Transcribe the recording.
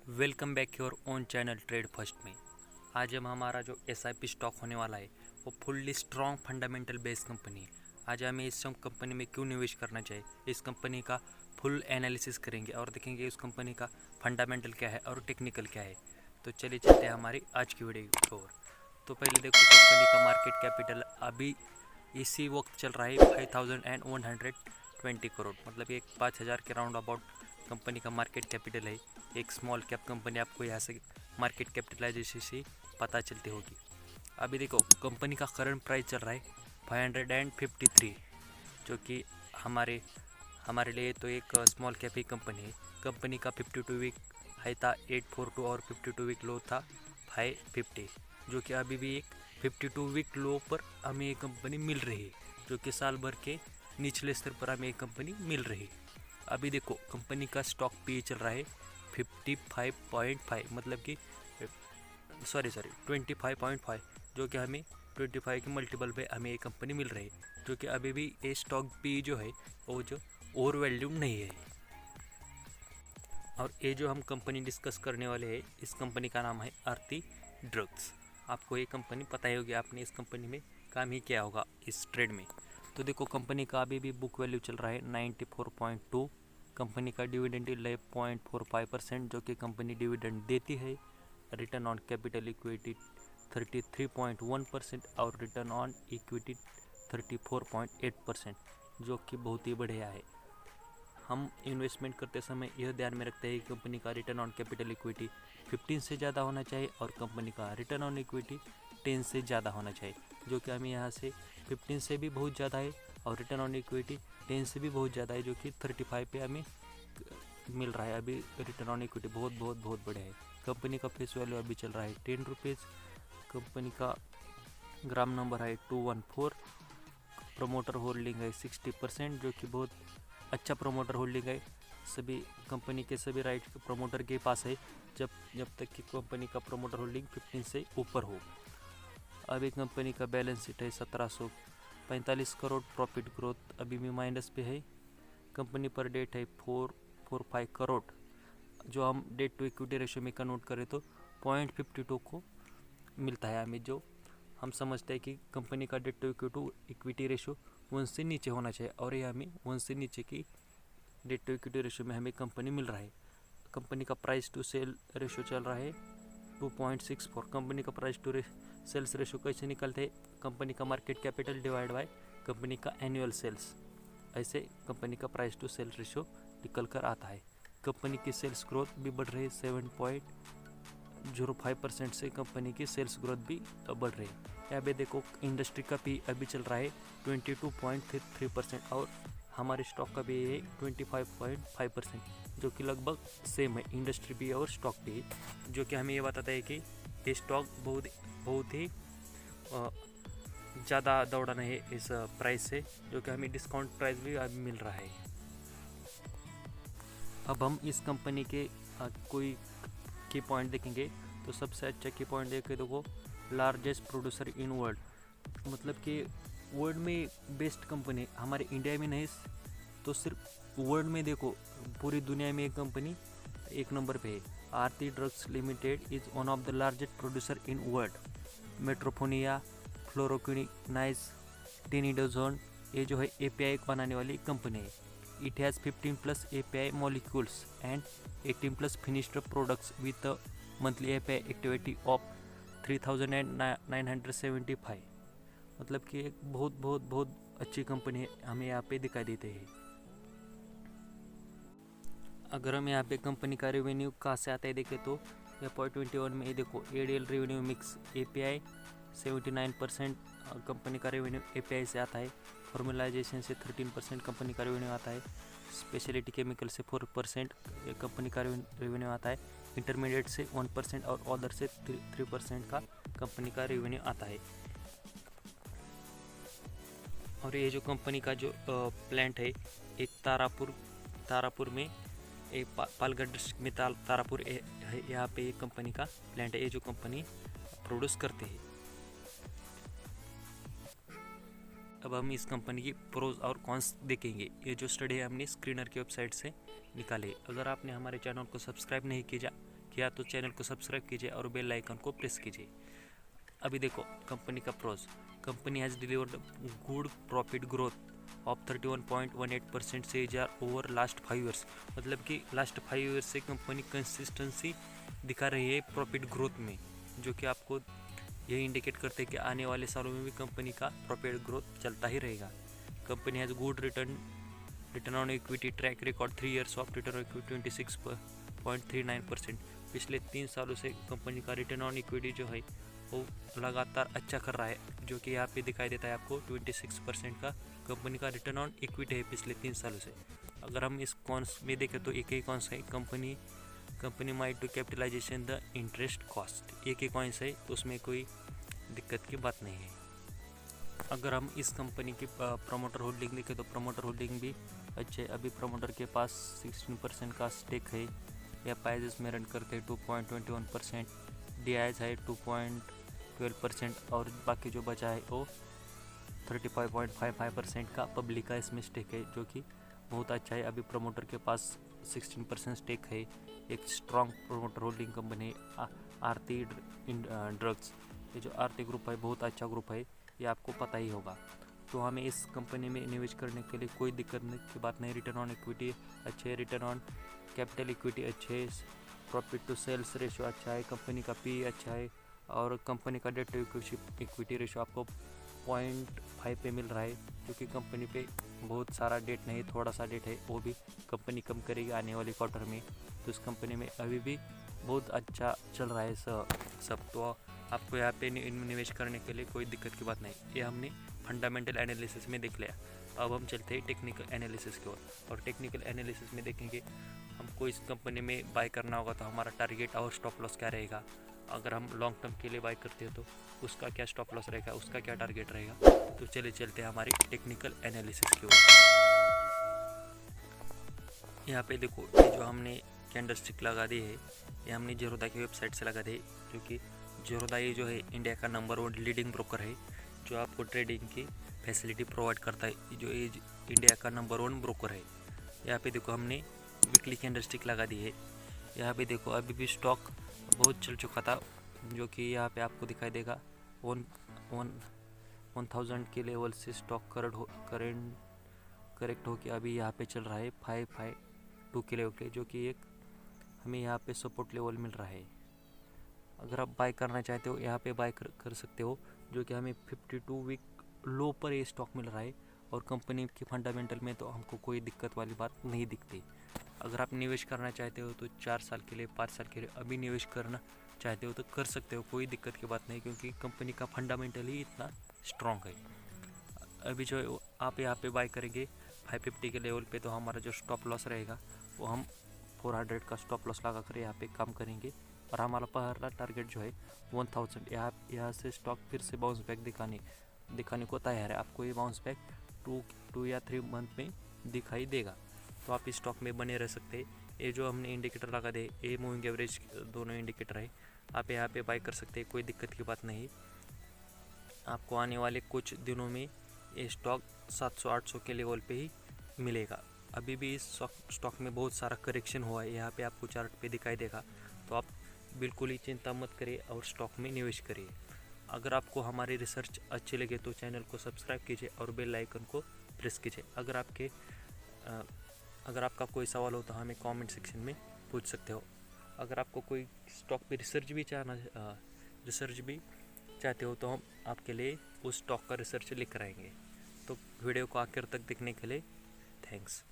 Welcome back your own channel trade first में। आज हम हमारा जो SIP स्टॉक होने वाला है वो fully strong fundamental based company है। आज हमें इस कंपनी में क्यों निवेश करना चाहिए, इस कंपनी का फुल एनालिसिस करेंगे और देखेंगे इस कंपनी का फंडामेंटल क्या है और टेक्निकल क्या है। तो चलिए चलते हैं हमारी आज की वीडियो की ओर। तो पहले देखो कंपनी का मार्केट कैपिटल अभी इसी वक्त चल रहा है 5120 करोड़, मतलब एक 5000 के राउंड अबाउट कंपनी का मार्केट कैपिटल है। एक स्मॉल कैप कंपनी, आपको यहाँ से मार्केट कैपिटलाइजेशन से पता चलती होगी। अभी देखो कंपनी का करंट प्राइस चल रहा है 553, जो कि हमारे लिए तो एक स्मॉल कैप ही कंपनी है। कंपनी का 52 वीक हाई था 842 और 52 वीक लो था 550, जो कि अभी भी एक 52 वीक लो पर हमें ये कंपनी मिल रही है, जो कि साल भर के निचले स्तर पर हमें ये कंपनी मिल रही है। अभी देखो कंपनी का स्टॉक पी चल रहा है 55.5, मतलब कि 25.5, जो कि हमें 25 के मल्टीपल पे हमें ये कंपनी मिल रही है, जो कि अभी भी ये स्टॉक पी जो है वो जो ओवर वैल्यू नहीं है। और ये जो हम कंपनी डिस्कस करने वाले हैं, इस कंपनी का नाम है आरती ड्रग्स। आपको ये कंपनी पता ही होगी, आपने इस कंपनी में काम ही किया होगा इस ट्रेड में। तो देखो कंपनी का अभी भी बुक वैल्यू चल रहा है 94.2। कंपनी का डिविडेंड yield है 0.45%, जो कि कंपनी डिविडेंड देती है। रिटर्न ऑन कैपिटल इक्विटी 33.1% और रिटर्न ऑन इक्विटी 34.8%, जो कि बहुत ही बढ़िया है। हम इन्वेस्टमेंट करते समय यह ध्यान में रखते हैं कि कंपनी का रिटर्न ऑन कैपिटल इक्विटी 15 से ज़्यादा होना चाहिए और कंपनी का रिटर्न ऑन इक्विटी 10 से ज़्यादा होना चाहिए, जो कि हमें यहाँ से 15 से भी बहुत ज़्यादा है और रिटर्न ऑन इक्विटी 10 से भी बहुत ज़्यादा है, जो कि 35 पे हमें मिल रहा है। अभी रिटर्न ऑन इक्विटी बहुत बहुत बहुत बढ़िया है। कंपनी का फेस वैल्यू अभी चल रहा है 10 रुपीज़। कंपनी का ग्राम नंबर है 214। प्रोमोटर होल्डिंग है 60%, जो कि बहुत अच्छा प्रोमोटर होल्डिंग है। सभी कंपनी के सभी राइट प्रोमोटर के पास है, जब तक कि कंपनी का प्रोमोटर होल्डिंग 15 से ऊपर हो। अभी कंपनी का बैलेंस शीट है 1745 करोड़। प्रॉफिट ग्रोथ अभी भी माइनस पे है। कंपनी पर डेट है 445 करोड़, जो हम डेट टू इक्विटी रेशियो में कन्वर्ट करें तो 0.52 को मिलता है हमें। जो हम समझते हैं कि कंपनी का डेट टू इक्विटी रेशियो 1 से नीचे होना चाहिए, और ये हमें 1 से नीचे की डेट टू इक्विटी रेशियो में हमें कंपनी मिल रहा है। कंपनी का प्राइस टू सेल रेशियो चल रहा है 2.64। कंपनी का प्राइस टू सेल्स रेशियो कैसे निकलते हैं? कंपनी का market capital divide by company का एनुअल सेल्स, ऐसे कंपनी का प्राइस टू सेल रेशियो निकल कर आता है। कंपनी की सेल्स ग्रोथ भी बढ़ रही है 7.05% से कंपनी की सेल्स ग्रोथ भी बढ़ रही है। यहाँ पे देखो इंडस्ट्री का पी अभी चल रहा है 22.3% और हमारे स्टॉक का भी है 25.5%, जो कि लगभग सेम है इंडस्ट्री पी और स्टॉक पी, जो कि हमें ये बताता है कि ये स्टॉक बहुत ही ज़्यादा दौड़ा नहीं है इस प्राइस से, जो कि हमें डिस्काउंट प्राइस भी अभी मिल रहा है। अब हम इस कंपनी के कोई की पॉइंट देखेंगे तो सबसे अच्छा की पॉइंट देखें देखो, लार्जेस्ट प्रोड्यूसर इन वर्ल्ड, मतलब कि वर्ल्ड में बेस्ट कंपनी हमारे इंडिया में नहीं तो सिर्फ वर्ल्ड में देखो पूरी दुनिया में एक कंपनी एक नंबर पे है। Aarti drugs limited is one of the largest producer in world. Metrophonia, fluoroquinase, tenidozone, ये जो है API बनाने वाली कंपनी है। It has 15+ API molecules and 18+ finished products with a monthly API activity of 3975, मतलब कि एक बहुत बहुत बहुत अच्छी कंपनी हमें यहाँ पे दिखाई देते हैं। अगर हम यहाँ पे कंपनी का रेवेन्यू कहाँ से आता है देखें तो FY21 में ये देखो ADL revenue mix API 79%, company का रेवेन्यू API से आता है। फॉर्मुलाइजेशन से 13% कंपनी का रेवेन्यू आता है। स्पेशलिटी केमिकल से 4% कंपनी का रेवेन्यू आता है। इंटरमीडिएट से 1% और अदर से 3% का कंपनी का रेवेन्यू आता है। और ये जो कंपनी का जो प्लांट है एक तारापुर में, एक पालगढ़ डिस्ट्रिक्ट में तारापुर है, यहाँ पे एक कंपनी का प्लांट है, ये जो कंपनी प्रोड्यूस करते हैं। अब हम इस कंपनी की प्रोज और कॉन्स देखेंगे। ये जो स्टडी है हमने स्क्रीनर की वेबसाइट से निकाले। अगर आपने हमारे चैनल को सब्सक्राइब नहीं किया तो चैनल को सब्सक्राइब कीजिए और बेल आइकन को प्रेस कीजिए। अभी देखो कंपनी का pros, company has delivered good profit growth of 31.18% CAGR over last 5 years. मतलब कि लास्ट 5 ईयर्स से कंपनी कंसिस्टेंसी दिखा रही है प्रॉफिट ग्रोथ में, जो कि आपको यही इंडिकेट करते हैं कि आने वाले सालों में भी कंपनी का प्रॉफिट ग्रोथ चलता ही रहेगा। Company has good return on equity track record 3 years of return on equity 26.39%। पिछले 3 सालों से कंपनी का रिटर्न ऑन इक्विटी जो है वो लगातार अच्छा कर रहा है, जो कि यहाँ पे दिखाई देता है आपको 26% का कंपनी का रिटर्न ऑन इक्विटी है पिछले 3 सालों से। अगर हम इस कॉन्स में देखें तो एक ही कॉन्स है, company might to capitalization the interest cost, एक ही कॉइन्स है तो उसमें कोई दिक्कत की बात नहीं है। अगर हम इस कंपनी की प्रमोटर होल्डिंग देखें तो प्रमोटर होल्डिंग भी अच्छे, अभी प्रमोटर के पास 16% का स्टेक है, या प्राइजेस में रन करके 2.21%, DIs है 2.12% और बाकी जो बचा है वो 35.55% का पब्लिक का इसमें स्टेक है, जो कि बहुत अच्छा है। अभी प्रमोटर के पास 16% स्टेक है। एक स्ट्रॉन्ग प्रमोटर होल्डिंग कंपनी आरती ड्रग्स, ये जो आरती ग्रुप है बहुत अच्छा ग्रुप है, ये आपको पता ही होगा। तो हमें इस कंपनी में निवेश करने के लिए कोई दिक्कत की बात नहीं। रिटर्न ऑन इक्विटी अच्छे, रिटर्न ऑन कैपिटल इक्विटी अच्छे, प्रॉफिट टू सेल्स रेशो अच्छा है, कंपनी का PE अच्छा है, और कंपनी का डेट टू इक्विटी रेशो आपको 0.5 पे मिल रहा है, क्योंकि कंपनी पे बहुत सारा डेट नहीं, थोड़ा सा डेट है, वो भी कंपनी कम करेगी आने वाले क्वार्टर में। तो इस कंपनी में अभी भी बहुत अच्छा चल रहा है सब। तो आपको यहाँ पे निवेश करने के लिए कोई दिक्कत की बात नहीं। ये हमने फंडामेंटल एनालिसिस में देख लिया। अब हम चलते हैं टेक्निकल एनालिसिस की ओर, और टेक्निकल एनालिसिस में देखेंगे हमको इस कंपनी में बाय करना होगा तो हमारा टारगेट और स्टॉप लॉस क्या रहेगा। अगर हम लॉन्ग टर्म के लिए बाय करते हैं तो उसका क्या स्टॉप लॉस रहेगा, उसका क्या टारगेट रहेगा। तो चलिए चलते हैं हमारी टेक्निकल एनालिसिस की ओर। यहाँ पे देखो, ये जो हमने कैंडलस्टिक लगा दी है, ये हमने ज़ीरोधा की वेबसाइट से लगा दी, क्योंकि ज़ीरोधा ये जो है इंडिया का नंबर 1 लीडिंग ब्रोकर है, जो आपको ट्रेडिंग की फैसिलिटी प्रोवाइड करता है। जो ये इंडिया का नंबर 1 ब्रोकर है। यहाँ पे देखो हमने वीकली कैंडलस्टिक लगा दी है। यहाँ पे देखो अभी भी स्टॉक बहुत चल चुका था, जो कि यहाँ पे आपको दिखाई देगा 1000 के लेवल से स्टॉक करेक्ट हो के अभी यहाँ पे चल रहा है 552 के लेवल पे, जो कि एक हमें यहाँ पे सपोर्ट लेवल मिल रहा है। अगर आप बाय करना चाहते हो यहाँ पे बाय कर सकते हो, जो कि हमें 52 वीक लो पर ये स्टॉक मिल रहा है, और कंपनी के फंडामेंटल में तो हमको कोई दिक्कत वाली बात नहीं दिखती। अगर आप निवेश करना चाहते हो तो 4 साल के लिए, 5 साल के लिए अभी निवेश करना चाहते हो तो कर सकते हो, कोई दिक्कत की बात नहीं, क्योंकि कंपनी का फंडामेंटल ही इतना स्ट्रॉन्ग है। अभी जो आप यहाँ पे बाय करेंगे 550 के लेवल पे, तो हमारा जो स्टॉप लॉस रहेगा वो हम 400 का स्टॉप लॉस लगा कर यहाँ पे काम करेंगे, और हमारा पहला टारगेट जो है 1000। यहाँ से स्टॉक फिर से बाउंस बैक दिखाने को तैयार है। आपको ये बाउंस बैक 2 या 3 मंथ में दिखाई देगा, तो आप इस स्टॉक में बने रह सकते हैं। ये जो हमने इंडिकेटर लगा दे, ये मूविंग एवरेज दोनों इंडिकेटर है, आप यहाँ पे बाय कर सकते हैं, कोई दिक्कत की बात नहीं। आपको आने वाले कुछ दिनों में ये स्टॉक 700-800 के लेवल पे ही मिलेगा। अभी भी इस स्टॉक में बहुत सारा करेक्शन हुआ है, यहाँ पे आपको चार्ट पे दिखाई देगा। तो आप बिल्कुल ही चिंता मत करिए और स्टॉक में निवेश करिए। अगर आपको हमारी रिसर्च अच्छी लगे तो चैनल को सब्सक्राइब कीजिए और बेल आइकन को प्रेस कीजिए। अगर आपका कोई सवाल हो तो हमें कमेंट सेक्शन में पूछ सकते हो। अगर आपको कोई स्टॉक पे रिसर्च भी चाहते हो तो हम आपके लिए उस स्टॉक का रिसर्च लेकर आएंगे। तो वीडियो को आखिर तक देखने के लिए थैंक्स।